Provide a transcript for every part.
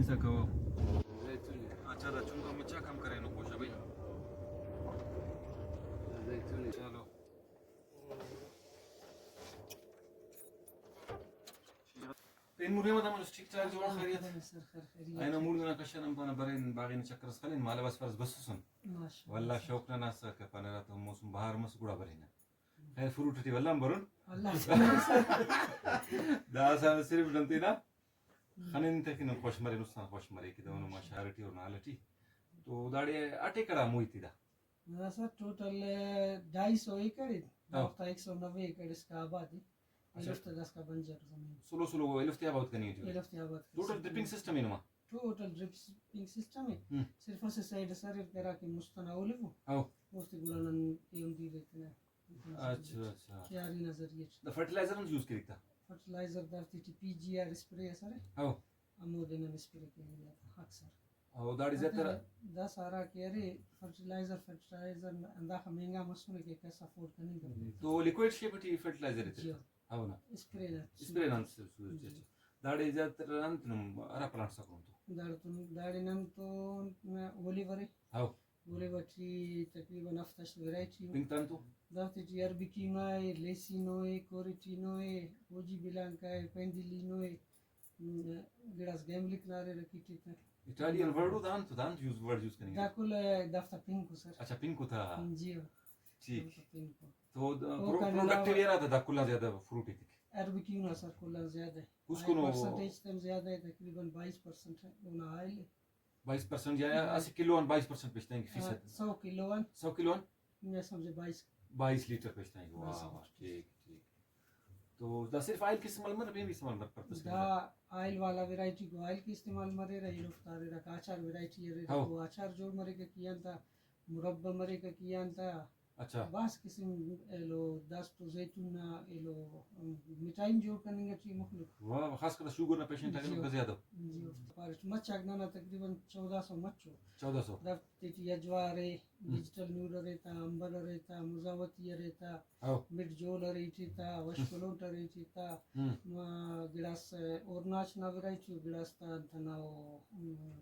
सको अच्छा रचून तो मैं क्या काम करे नो कोशा भाई चलो पेन मुरे मत हम ठीक ठाक जो खैरियत أنا مولنا كشنا مبنا برين باغين شكر سخلين ما لبس فرز بس سن والله شوقنا ناس كفانا راتهم موسم بهار مس قرا برينا خير فروتتي والله مبرون والله ده أصلا سريف دنتينا خلينا نتكلم خوش مري نصنا خوش مري كده ونو ما شارتي ورنالتي तो दाड़े आटे कड़ा मुई थी दा मेरा सर टोटल 250 एकड़ है हफ्ता 190 एकड़ इसका आबादी इलफ्त 10 का बंजर जमीन सोलो सोलो इलफ्त आबाद करनी है इलफ्त आबाद टोटल ड्रिपिंग सिस्टम है ना टोटल ड्रिपिंग सिस्टम है सिर्फ से साइड सर करा के मुस्तनाउल है आओ मुस्ती गुलान एम दी रहते हैं अच्छा अच्छा क्या री नजरिए द फर्टिलाइजर यूज करता फर्टिलाइजर दाती पीजीआर स्प्रे सर आओ अमोदन स्प्रे के लिए अक्सर और दाड़ी ज़्यादा दा सारा केरे फर्टिलाइजर अंदा महंगा मसूल के कैसे अफोर्ड करने का तो लिक्विड शेपटी फर्टिलाइजर है అవునా స్ప్రే నన్ చూసి దాడి జాతర అంతనం అరా ప్లాంట్స్ అకౌంట్ दाड़ी नन तो ओलिवरे आओ ओलिवरी तकरीबन अफ्ताश वैरायटी पिंक तंतु दाती जी अरबिकिनो है लेसिनो है कोरिटिनो है ओजी बिलांका है पेंडिलिनो है गिलास गैमलिक नारे रखी थी इटालियन वर्ड दांत यूज वर्ड यूज करेंगे दाकुल दफ्तर पिंक सर अच्छा पिंक था जी ठीक तो प्रोडक्टिव ये रहा था दाकुला ज्यादा फ्रूटी थी अरबिकिनो सर कुला ज्यादा है उसको नो परसेंटेज तम ज्यादा है तकरीबन 22% है ना आयल 22% या 80 किलो 22% बेचते हैं फीसद 100 किलो मैं समझे 22 लीटर बेचते हैं वाह वाह ठीक ठीक तो दा सिर्फ ऑयल की इस्तेमाल मर भी इस्तेमाल मर पर्पस दा ऑयल वाला वैरायटी को ऑयल की इस्तेमाल मरे रही रुफ्तार रहा आचार वैरायटी है वो आचार जोड़ मरे का किया था मुरब्बा मरे का किया था अच्छा बस किस्म लो 10 तो जैतून लो मिठाई जोड़ करने का चाहिए मुख्तलिफ वाह खासकर शुगर ना पेशेंट है ना ज्यादा जी पर मच ना तकरीबन 1400 मच्छो 1400 दफ तेटी अजवारे डिजिटल न्यूर रहता अंबर रहता मुजावती रहता मिड जोल रहता वशकोलोट रहता गिलास और नाच ना वैरायटी गिलास ता तना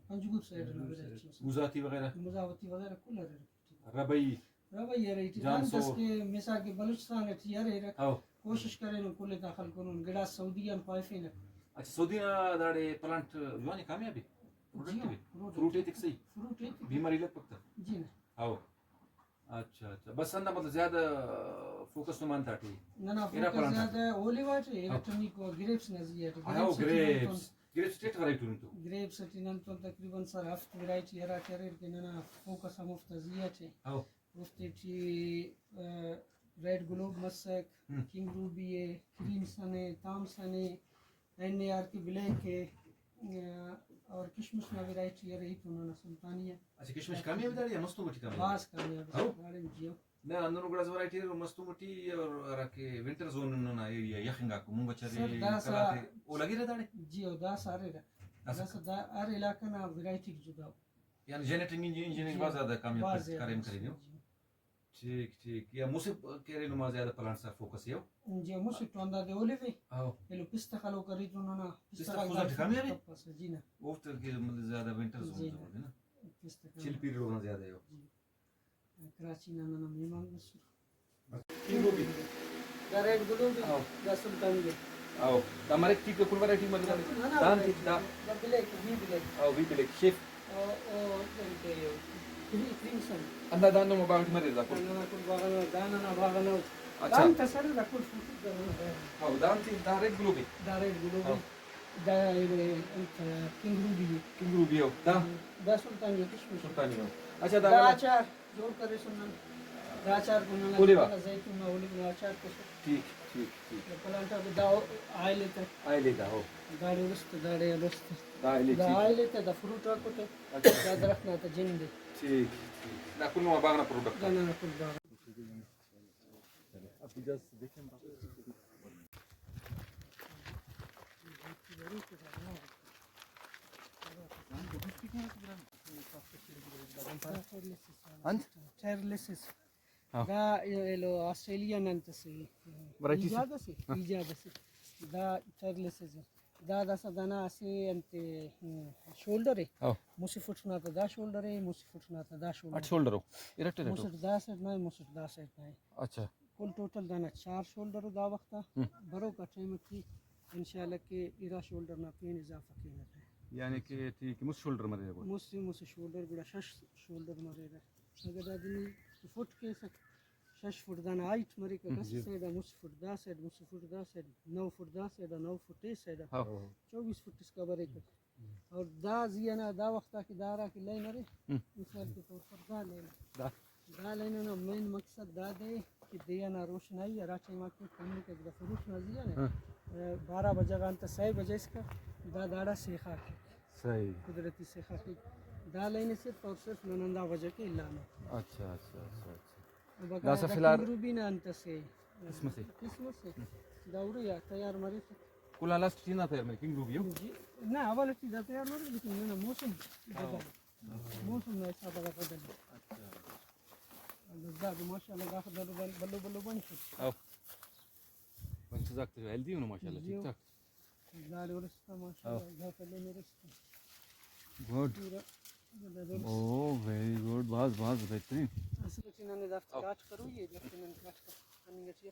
पंजगुर साइड ना वैरायटी मुजावती वगैरह कूलर रबई ये रही थी दस के मिसाल के बलूचिस्तान है यार ये कोशिश करें न कुल दाखिल करूं गिलास सऊदीया पाइफिन अच्छा सऊदी दाड़े प्लांट यानी कामयाबी फ्रूट है सही फ्रूट है बीमारी लग पकता जी ना आओ अच्छा अच्छा बस अंदा मतलब ज्यादा फोकस तो मानता थी ना फोकस ज्यादा ओलिवा है इलेक्ट्रॉनिक ग्रेप्स नजिया है आओ ग्रेप्स स्टेट वैरायटी तो ग्रेप्स तिनन तो तकरीबन सर हफ्त वैरायटी era करेर के ना फोकस हम मुफ्तजिया है आओ मुफ्ती red globe musk king ruby है क्रीम सने ताम सने एनआर की ब्लैक है और किशमिश ना वैरायटी है रही तो ना सुल्तानिया अच्छा किशमिश कामयाब दाड़ी मस्त मोटी कामयाब बास कामयाब गाड़ी जियो ना अंदर गुड़ा वैरायटी मस्त मोटी और रखे विंटर जोन ना एरिया यखंगा को मुंगा चरे कराते वो लगी रे दाड़ी जियो दा सारे दा दा हर इलाका ना वैरायटी जुदा यानी जेनेटिक इंजीनियरिंग बहुत ज्यादा कामयाब करें ठीक ठीक या मुझे कह रहे नुमा ज्यादा प्लांट सा फोकस है जी मुझे तो अंदर दे ओलिव आओ ये लो पिस्ता खालो करी तो ना पिस्ता खुदा कामयाब है जी ना आफ्टर के मतलब ज्यादा विंटर जोन है ना पिस्ता चिल पीरियड होना ज्यादा है कराची ना ना मेहमान मशहूर किंगो भी the red globe the sultan भी आओ हमारे ठीक है फुल वैरायटी मतलब दान ठीक दा द ब्लैक वी ब्लैक आओ वी ब्लैक शेफ ओ क्रिमसन अंदा दानो मोबाइल मरे दा को दाना ना भागना अच्छा दान तसर दा कुछ आओ दान ठीक दा रेड ग्लोब दा किंग रूबी हो दा सुल्तान ये किशमिश सुल्तानी हो अच्छा दा आचार जोड़ करे सुनन आचार को ना जैतून ना ओलिव आचार को ठीक ठीक ठीक प्लांटा को दा आए लेता हो दाड़े रस्त आइले दा फ्रूट को तो याद रखना तो जिंदे ठीक ठीक ना कुल में बागना प्रोडक्ट ना कुल बाग आप जस्ट देखें चार्लेसिस दा ये ऑस्ट्रेलियन अंत से इजाद से दा चार्लेसिस دا صدنا سي انت شولدر او موسي فوتنا دا شولدر موسي فوتنا دا شولدر 8 شولډر ایرټ موسي دا سیټ نه موسي دا سیټ نه اچھا कुल टोटल दाना 4 शोल्डर دا वक्त बरो का टाइम की इंशाल्लाह के इरा शोल्डर ना पेन इजाफा केना है यानी कि ठीक मुस शोल्डर मरे गो मुस शोल्डर गुड़ा 6 शोल्डर मरे रे अगर आदमी फुट के सक 6 फुट दाना 8 मरे का 10 से दा मुस फुट दा से 9 फुट दा से 9 फुट से दा 24 फुट इसका बरे का और दा जियाना दा वक्त की दारा की लाइन रे मिसाल के तौर पर दा लाइन ना मेन मकसद दा दे कि दिया ना रोशनाई रात में के कमी के फरूश ना दिया ने 12 बजे का अंत 6 बजे इसका दाड़ा सीखा के सही कुदरती सीखा के दा लाइन सिर्फ और सिर्फ नंदा वजह के इलाम अच्छा अच्छा अच्छा अच्छा दा फिलहाल रूबीना अंत से इसमें से दाउरे या तैयार मरे कुल लास्ट चीना तैयार मेरे किंग रूबी ना अवल चीज तैयार मरे लेकिन ना मौसम मौसम में ऐसा बड़ा बदल अच्छा माशाल्लाह दाखिल बल्लो बल्लो बन او وانت زاكت هيلدي ولا ما شاء الله تيك تاك زاري ورستا ما شاء الله داخل لي رستا गुड ओह वेरी गुड बस बस बेहतरीन اصل چې نن دا کاټ کرو یې د نن کاټ کنيږي چې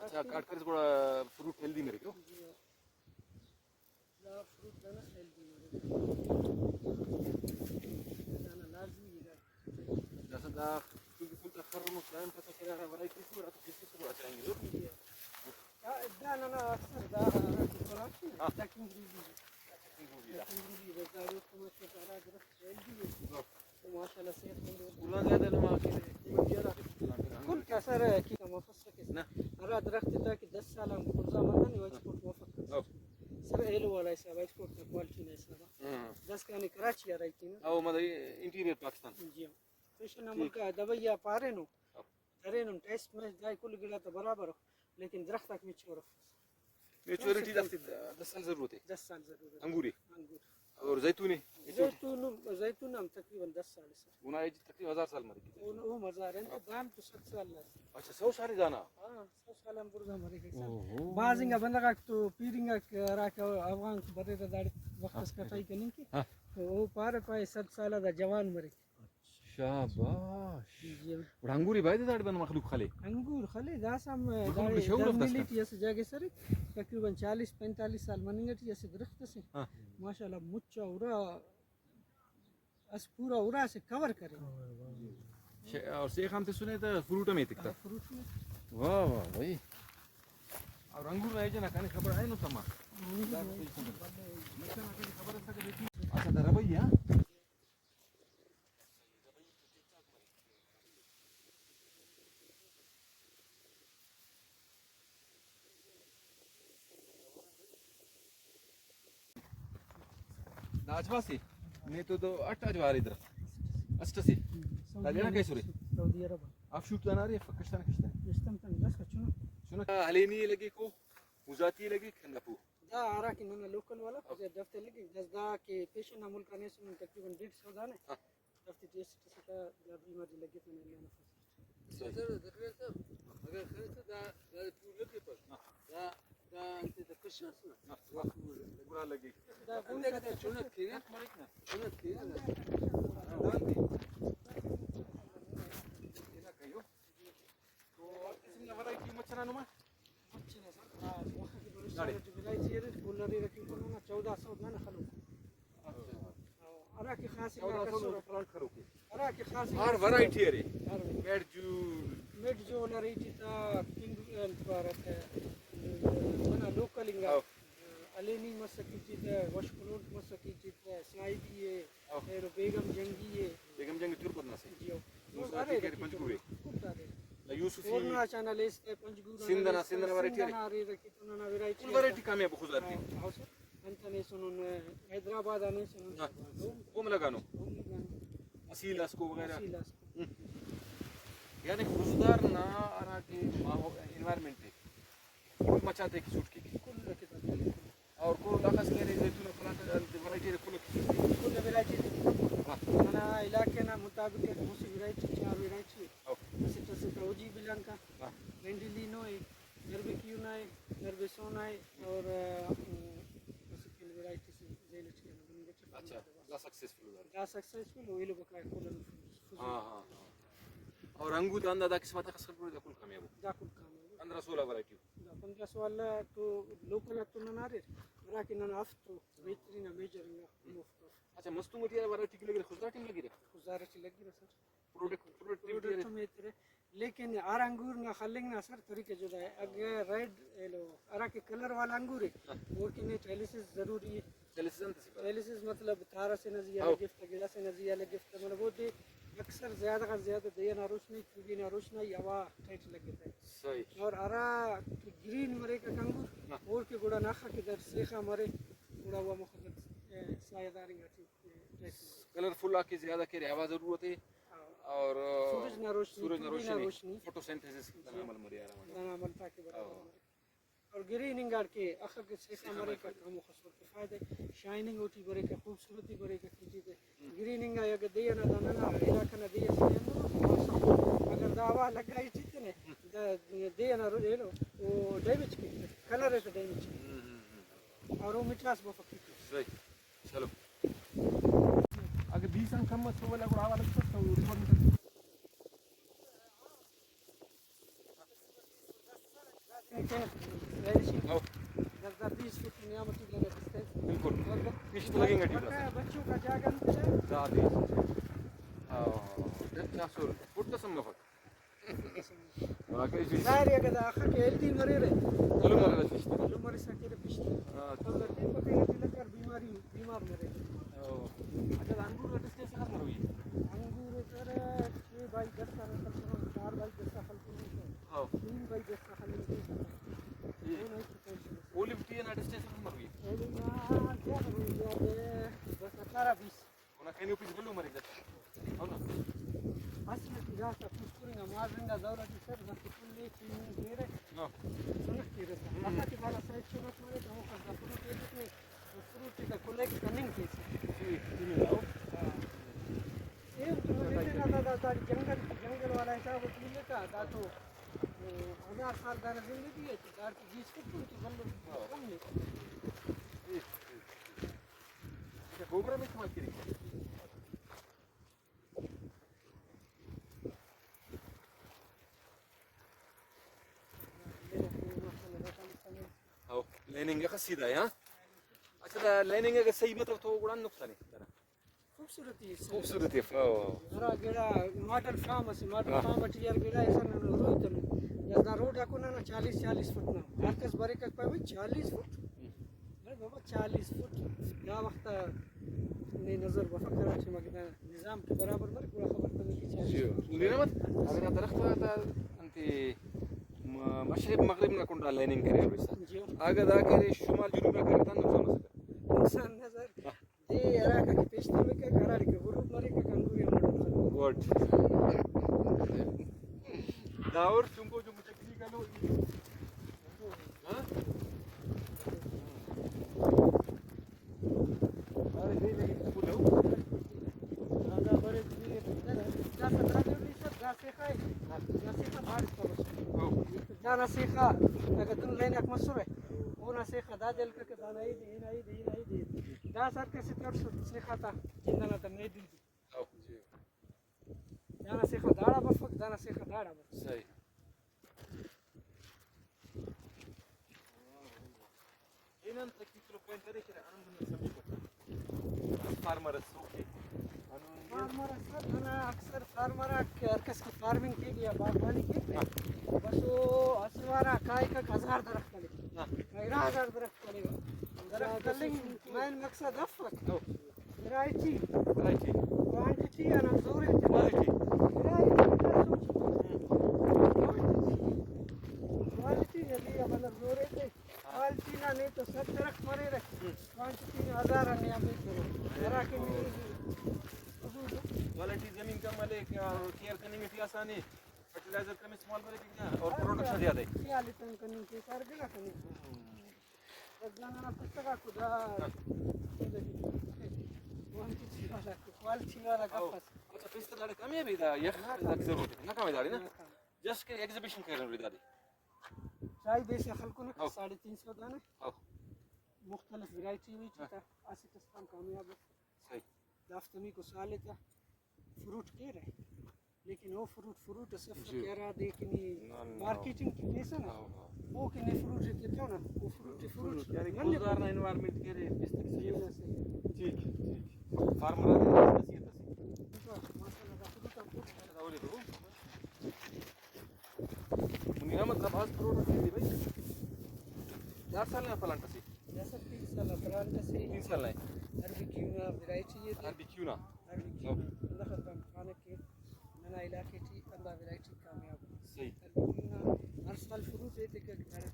अच्छा काट कर थोड़ा फ्रूट हेल्दी मेरे को دا فروټ دا هیلدي دا لازمي ده जैसा दा क्योंकि फुल तखर مسلم पता चला रहा वराई किस और किस किस को आएंगे लोग دا انا اكثر دا قران دا كينجري دا روح ما شاء الله درخت هیلدي ما شاء الله سير ولان زياده لما كل كسر كي مفصل كده أرى درخت تاكي 10 سال كل زمان أنا واجبت موافق سر إيلو ولا يسا واجبت كوالتي نيسا 10 كاني كراچي رايتينا او مدري انتيرير باكستان جي فيشن ملكا دبيا بارينو ترينو टेस्ट में जाय कुल गिला तो बराबर लेकिन درختك ميچورف मेच्योरिटी 10 साल जरूरत है 10 साल जरूरत अंगूरी अंगूर और जैतूनी زيتون हम तकरीबन 10 साल से उना एज तकरीबन 1000 साल मरी वो मजार है दाम तो 7 साल है अच्छा 100 साल जाना हां 100 साल हम बुरजा मरे गए बाजिंगा बंदा तो पीरिंगा राका अफगान बरे दाड़ी वक्त का टाई कनिन की तो वो पार पाए 7 साल दा जवान मरे शाबाश और अंगूरी भाई दाड़ी बन मखलूक खाली अंगूर खाली दासम दाड़ी ऐसे जगह सर तकरीबन 40 45 साल मनिंगटी ऐसे दरख्त से माशाल्लाह मुच्चा उरा अस पूरा उरा से कवर करे और शेख हम तो सुने तो फ्रूट में टिकता फ्रूट में वाह वाह भाई और अंगूर में जना काने खबर है न तमा अच्छा दरा भैया दाजवासी नहीं तो 8 अजवार इधर अस्टसी दालेना कैसे रे सऊदी अरब आप शूट करना रे पाकिस्तान किस्तान इस्तान तन दस का चुनो सुनो हलेनी लगी को मुजाती लगी खंडापू दा आरा की नन लोकल वाला जे दफ्तर लगी दसदा के पेशेंट अमल करने से तकरीबन 150 दाने दफ्तर टेस्ट का बीमारी लगी तो नहीं लेना सर अगर खरीद दा पूरे लगे पर दा انت تكشف बुरा लगी दा عندك شنو كثير شنو كثير هنا كيو तो इसमें वैरायटी मच्छरा नुमा अच्छे ने सर गाड़ी वैरायटी है कूलर रखी को ना 1400 ना खलो अरा की खासी 1400 फ्रंट करो की अरा की खासी हर वैरायटी है रे मेड जो वैरायटी ता किंग भारत है mana lokalinga aleni masakiti da washkulun masakiti da saidiye ero begam jangi turko nase jiyo musari ke panjgure la yusufi orna channel este panjgura sindana variety na re rakituna na variety full variety kam है बहुत antane sunun hyderabad ane sunun वो में लगानो असीलास को वगैरह यानी खुशदार ना आरा के माहौल एनवायरनमेंट है कुल मचाते की सूट की और को लाखस के जैतून फलां वैरायटी कुल वैरायटी ना इलाके ना मुताबिक मुसी वैरायटी 4 वैरायटी ऐसे तो तौजी बिलंका वेंडिलिनो है नरबे क्यूना है नरबे सोना है لا سكسسفul دا سکسسفل ویلو بکای کولن ها और अंगूर अंदा दा किस्मत का सब पूरे कुल कामयाब دا کول کامل 15-16 वैरायटी دا 15 ولا تو لوکل اتنا ناري ولكن انا افتو بيترين ميجر مفتو अच्छा मस्त मोटी वैरायटी की लगी खुजरा टीम लगी रे خضار چې لګي سر प्रोडक्ट में ترى लेकिन आर अंगूर ना खलेंगे ना सर तरीके जुदा है अगर रेड लो आरा के कलर वाला अंगूर है वो कि नहीं ट्रेलिसिस जरूरी है ट्रेलिसिस मतलब तारा से नजिया गिफ्ट गिला से नजिया गिफ्ट मतलब वो दे अक्सर ज्यादा दिया ना रोशनी क्योंकि ना रोशनी हवा टाइट लगता है सही और आरा ग्रीन मरे का अंगूर और के गुड़ा नाखा के दर सेखा मरे गुड़ा हुआ मुखदत सायदारी आती कलरफुल आके ज्यादा के हवा जरूरत है और सूरज ना रोशनी फोटोसिंथेसिस का अमल मरिया दाना अमल ताकि बराबर और ग्रीनिंग गार्ड के आखिर के सेखा मरे का काम खसर के फायदे शाइनिंग होती बरे का खूबसूरती बरे का कीजिए ग्रीनिंग या दिया ना दाना ना इलाका ना दिया से अगर दावा लगाई ठीक ने दिया ना रोज लो वो डैमेज की कलर है डैमेज और वो मिठास बहुत सही चलो अगर 20 अंक कम मत हो वाला गुड़ा वाला तो रिकॉर्डिंग कर बिल्कुल पिछले लगेंगे बच्चों का जागरण दादी ده صورة فوت تصمم فقط داري كذا أخاك يلدي مريرة كل مرة تشتري كل مرة سكيرة بيشتري طب لكن بكرة تلقى بيمار مريرة अच्छा अंगूर का टेस्ट कैसा हुई अंगूर तेरे ये भाई 10 साल का चार भाई 10 साल का हां तीन भाई 10 साल का ये नहीं ओलिव टी ना टेस्ट कैसा हुई ओलिव ना क्या हुई बस 18 20 هنا كان يوبيس بلو مريض هنا أصل تجارة تذكرنا ما عندنا دورة تسر بس كل شيء من غيره سنة كثيرة أنا كبار سايد شغلات مريض هو خذ فروت يدري فروت إذا كله كنين كيس إيه تمام ده جنگل वाला ऐसा वो पीले का दातो 1000 साल दाना जिंदगी है दार की जीस को तो बल्लो कम नहीं ये गोबर में इस्तेमाल करेंगे लाइनिंग का सीधा है हाँ अच्छा लाइनिंग का सही मतलब तो गुड़ा नुकसान है खूबसूरती जरा गिरा मॉडल फार्म टियर गिरा ऐसा ना रोड तो या रोड को ना 40 फुट ना मार्कस बरे का पावे 40 फुट अरे बाबा 40 फुट या वक्त ने नजर बफकर अच्छे मगना निजाम के बराबर मर पूरा खबर तो की चाहिए ولينا مت अगर आप درخت انت مشرق مغرب ना कुंडा लाइनिंग करे बस अगर दा करे शुमाल जुनूब ना करे तन इंसान नजर दे अराक के पेशते में के करार के गुरुप मरे के कंगू या गुड दावर तुमको जो मुझे की गलो हां अरे दे लगी बोलो दादा बड़े जी दा 17 दिन सब दा से खाए दा से खा बाहर को दा नसीखा अगर तुम लेने का मसूर है वो नसीखा दा दिल के दाना ही दे दा सर के सितर नसीखा था जिंदा तम नहीं दी او جي दा नसीखा दाड़ा बफक दा नसीखा दाड़ा बस सही هنا انت كيف لو بوينت هذيك انا من نسميه فارمر السوقي फार्मर सर انا اکثر फार्मर ارکس की फार्मिंग के लिए बागवानी के बस वो असवारा काय का 1000 दरख्त ले 1000 दरख्त चलेगा दरख्त कलिंग मेन मकसद افك वैरायटी क्वांटिटी انا زوري क्वालिटी क्वालिटी यदि मतलब زوري थे क्वालिटी ना नहीं तो सब दरख्त मरे रहे क्वांटिटी 1000 ने आप करो जरा के क्वालिटी जमीन कम वाले केयर करने में भी आसानी फर्टिलाइजर कम इस्तेमाल करेंगे और प्रोडक्शन ज्यादा है क्या लिटन करने के सार बिना करने रजाना पुस्तका खुदा क्वालिटी वाला गफस अच्छा पिस्ता दाड़े कम है भी दा यख जरूरत है ना कम दाड़ी ना जस्ट के एग्जीबिशन कर रहे दादी चाय बेसे खलको ना 350 दाना मुख्तलिफ वैरायटी हुई था ऐसे किस्म कामयाब सही दाफ्तमी को साले था फ्रूट के रहे लेकिन वो फ्रूट सिर्फ कह रहा देखनी मार्केटिंग की कैसा ना वो कि नहीं फ्रूट है क्यों ना वो फ्रूट यानी गुजार ना एनवायरनमेंट के रे इस तरीके से ठीक ठीक फार्मर आ नसीहत माशाल्लाह फ्रूट का कुछ दावले तो मुनिया मतलब आज फ्रूट के भाई 4 साल में प्लांट से जैसा 3 साल प्लांट से 3 साल है अरबी क्यूना वैरायटी है अरबी क्यूना अरबी क्यूना अल्लाह खतम खाने के नना इलाके की अंदा वैरायटी कामयाब सही अरबी क्यूना हर साल फ्रूट है कि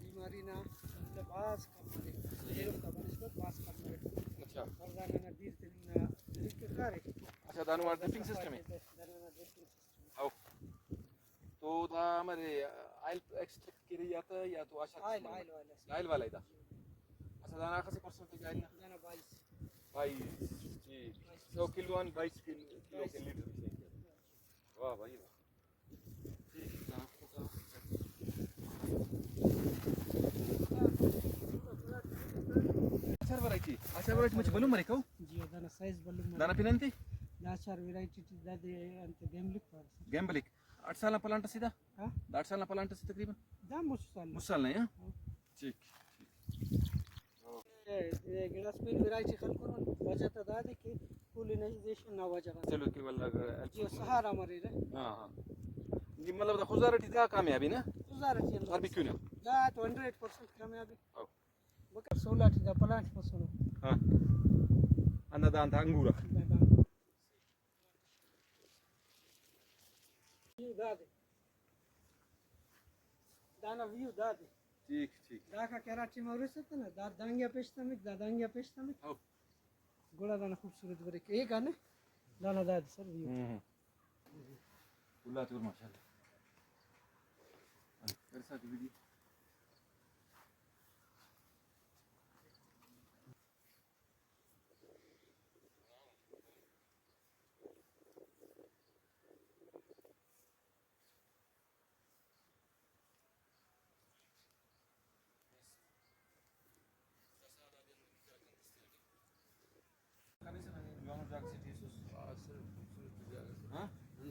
बीमारी ना मतलब बास कम है ये का बनस्बत बास कम है अच्छा और दाना बीज देना तरीके कार है अच्छा दानवार ड्रिपिंग सिस्टम है दाना ड्रिपिंग सिस्टम आओ तो था हमारे ऑयल एक्सट्रैक्ट के लिए आता है या तो आशा आयल वाला इधर अच्छा दाना कैसे परसेंटेज आयल ना दाना 22 22 जी 100 किलो और 22 किलो के लीटर वाह भाई वाह ठीक दाना अच्छा वैरायटी मुझे मालूम है को जी दाना साइज बल्लू दाना पिनंती दाचार वैरायटी दादे अंत गेमलिक पर गैम्बलिक 8 साल प्लांट सीधा हां 8 साल प्लांट से तकरीबन दाम मुसाल मुसाल नहीं हां ठीक ये गिलास में वैरायटी खल करो वजह तो दादे के पोलिनाइजेशन ना वजह चलो कि वाला जी सहारा मरे रे हां हां ये मतलब खुजारटी का कामयाबी ना गुजारत ये अरबी क्यों ना दा 100% कामयाबी आओ बकर 16 दा प्लांट मसनो हां अंदा दान था अंगूरा व्यू दादे दाना व्यू दादे ठीक ठीक दाका कराची मौरिस था ना दादांगिया पेशतमिक आओ गोड़ा दाना खूबसूरत बरे के एक आने दाना दाद सर व्यू कुल्ला तो माशाल्लाह कैसा दीदी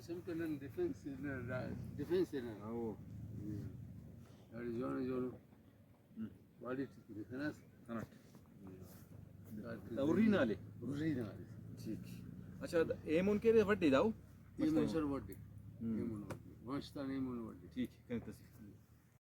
Simple and defense in Oh. Arizona, body defense. Originally. ठीक अच्छा एमोन के वड्डी दाऊ Sir, what? Wash the name on what? ठीक है